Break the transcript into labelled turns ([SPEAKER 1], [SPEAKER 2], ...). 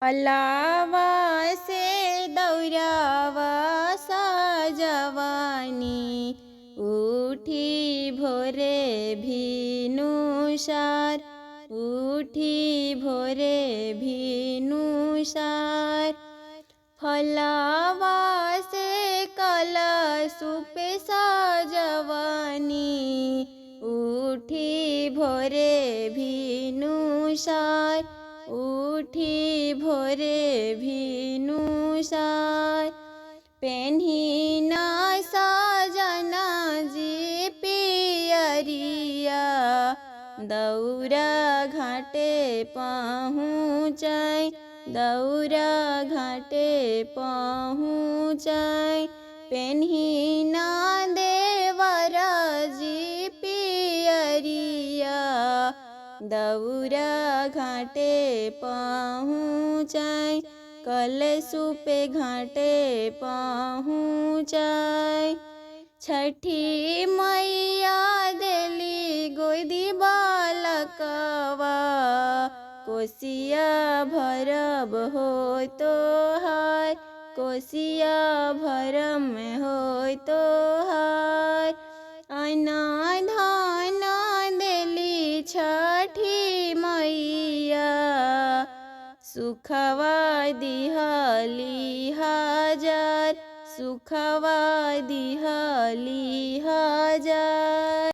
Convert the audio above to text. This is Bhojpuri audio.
[SPEAKER 1] अलावा से दौरावा साजवानी उठी भोरे भिनुसार उठी भोरे भिनुसार फलावा से कलशुपे साजवानी उठी भोरे भिनुसार उठी भोरे भिनुसार पेन्हिना साजना जी पियरिया दौरा घाटे पहुँचाई दौरा घाटे पहुँचाई पेन्हिना देवरा जी पियरिया दौरा घाटे पहुँचाई कलशुपे घाटे पहुँचाई छठी मैया देली गोदी बालकवा कोसिया भरब हो तोहार कोसिया भरम हो तोहार अना धान देली छठी मैया सुखवा दिहली हजार सुखवा दिहली हजार।